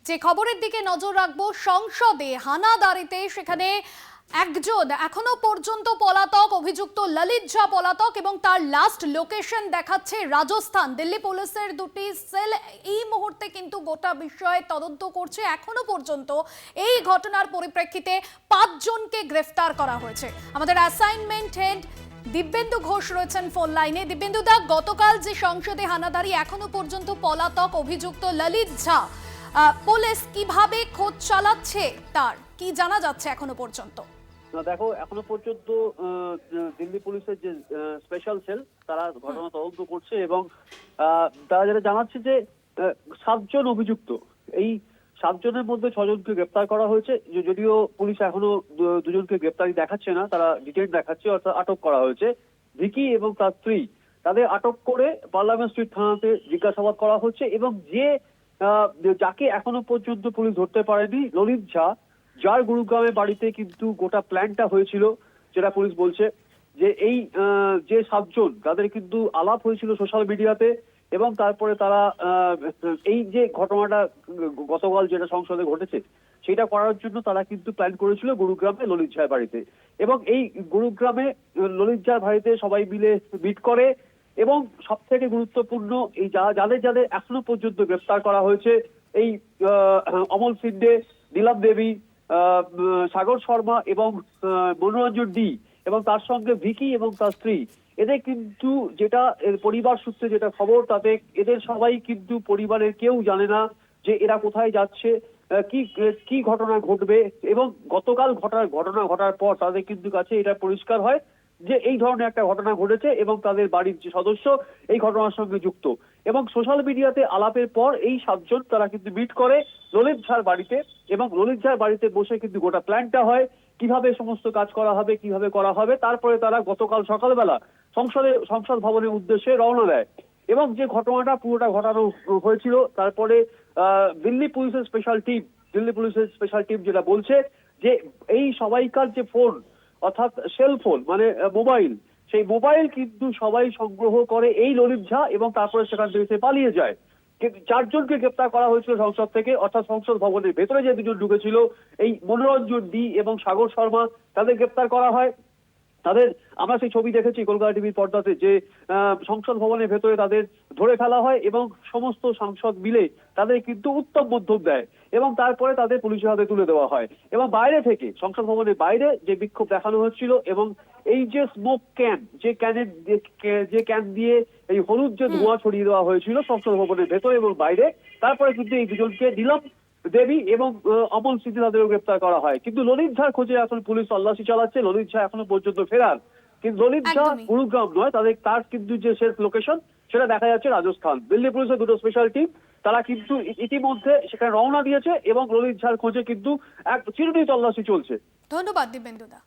যে খবরের দিকে নজর রাখবো, সংসদে হানাদারিতে সেখানে একজন এখনো পর্যন্ত পলাতক, অভিযুক্ত ললিত ঝা পলাতক এবং তার লাস্ট লোকেশন দেখাচ্ছে রাজস্থান। দিল্লি পুলিশের দুটি সেল এই মুহূর্তে কিন্তু গোটা বিষয়ে তদন্ত করছে। এখনো পর্যন্ত এই ঘটনার পরিপ্রেক্ষিতে 5 জনকে গ্রেফতার করা হয়েছে। আমাদের অ্যাসাইনমেন্ট হেড দিব্যেন্দু ঘোষ রয়েছেন ফোন লাইনে। দিব্যেন্দু দা, গতকাল যে সংসদে হানাদারি, এখনো পর্যন্ত পলাতক অভিযুক্ত ললিত ঝা, পুলিশ কিভাবে খোঁজ চালাচ্ছে তার কি জানা যাচ্ছে এখনো পর্যন্ত? দেখো, এখনো পর্যন্ত দিল্লি পুলিশের যে স্পেশাল সেল তারা ঘটনা তদন্ত করছে এবং তারা যেটা জানাচ্ছে যে 7 জন অভিযুক্ত, এই 7 জনের মধ্যে 6 জনকে গ্রেপ্তার করা হয়েছে। যদিও পুলিশ এখনো 2 জনকে গ্রেপ্তারি দেখাচ্ছে না, তারা ডিটেইন দেখাচ্ছে, অর্থাৎ আটক করা হয়েছে। ভিকি এবং তার স্ত্রী, তাদের আটক করে পার্লামেন্ট স্ট্রিট থানাতে জিজ্ঞাসাবাদ করা হচ্ছে এবং যাকে এখনো পর্যন্ত পুলিশ ধরতে পারেনি, ললিত ঝা, যার গুরুগ্রামে বাড়িতে কিন্তু গোটা প্ল্যানটা হয়েছিল, যেটা পুলিশ বলছে যে এই যে 7 জন, তাদের কিন্তু আলাপ হয়েছিল সোশ্যাল মিডিয়াতে এবং তারপরে তারা এই যে ঘটনাটা গতকাল যেটা সংসদে ঘটেছে সেটা করার জন্য তারা কিন্তু প্ল্যান করেছিল গুরুগ্রামে ললিত ঝার বাড়িতে। এবং এই গুরুগ্রামে ললিত ঝার বাড়িতে সবাই মিলে মিট করে এবং সব থেকে গুরুত্বপূর্ণ, এই যাদের যাদের এখনো পর্যন্ত গ্রেফতার করা হয়েছে, এই অমল সিন্ডে, নীলাম দেবী, সাগর শর্মা এবং মনোরঞ্জন ডি এবং তার সঙ্গে ভিকি এবং তার স্ত্রী, এদের কিন্তু যেটা পরিবার সূত্রে যেটা খবর, তাতে এদের সবাই কিন্তু পরিবারের কেউ জানে না যে এরা কোথায় যাচ্ছে, কি কি ঘটনা ঘটবে। এবং গতকাল ঘটনা ঘটার পর তাদের কিন্তু কাছে এটা পরিষ্কার হয় যে এই ধরনের একটা ঘটনা ঘটেছে এবং তাদের বাড়ির যে সদস্য এই ঘটনার সঙ্গে যুক্ত। এবং সোশ্যাল মিডিয়াতে আলাপের পর এই 7 জন তারা কিন্তু মিট করে ললিত ঝার বাড়িতে এবং ললিত ঝার বাড়িতে বসে কিন্তু গোটা প্ল্যানটা হয়, কিভাবে সমস্ত কাজ করা হবে, কিভাবে করা হবে। তারপরে তারা গতকাল সকালবেলা সংসদ ভবনের উদ্দেশ্যে রওনা দেয় এবং যে ঘটনাটা পুরোটা ঘটানো হয়েছিল, তারপরে দিল্লি পুলিশের স্পেশাল টিম যেটা বলছে যে এই সবাইকার যে ফোন, অর্থাৎ সেল ফোন মানে মোবাইল, সেই মোবাইল কিন্তু সবাই সংগ্রহ করে এই ললিত ঝা এবং তারপরে সেখান থেকে সে পালিয়ে যায়। 4 জনকে গ্রেপ্তার করা হয়েছিল সংসদ থেকে, অর্থাৎ সংসদ ভবনের ভেতরে যে 2 জন ঢুকেছিল, এই মনোরঞ্জন ডি এবং সাগর শর্মা, তাদের গ্রেপ্তার করা হয়। তাদের আমরা সেই ছবি দেখেছি কলকাতা টিভির পর্দাতে, যে সংসদ ভবনের ভেতরে তাদের ধরে ফেলা হয় এবং সমস্ত সাংসদ মিলে তাদের কিন্তু উত্তম মধ্যম দেয় এবং তারপরে তাদের পুলিশের হাতে তুলে দেওয়া হয়। এবং বাইরে থেকে, সংসদ ভবনের বাইরে যে বিক্ষোভ দেখানো হচ্ছিল এবং এই যে স্মোক ক্যান, যে ক্যান দিয়ে এই হলুদ যে ধোঁয়া ছড়িয়ে দেওয়া হয়েছিল সংসদ ভবনের ভেতরে এবং বাইরে, তারপরে কিন্তু এই 2 জনকে নীলাম দেবী এবং অমল সিদ্ধি তাদেরও গ্রেপ্তার করা হয়। কিন্তু ললিত ঝার খোঁজে এখন পুলিশ তল্লাশি চালাচ্ছে। ললিত ঝা এখনো পর্যন্ত ফেরার, কিন্তু ললিত ঝা গুরুগ্রাম নয়, তার কিন্তু যে সেলফ লোকেশন সেটা দেখা যাচ্ছে রাজস্থান। দিল্লি পুলিশের 2টো স্পেশাল টিম তারা কিন্তু ইতিমধ্যে সেখানে রওনা দিয়েছে এবং ললিত ঝার খোঁজে কিন্তু এক চিরুনি তল্লাশি চলছে। ধন্যবাদ দিব্যেন্দু দা।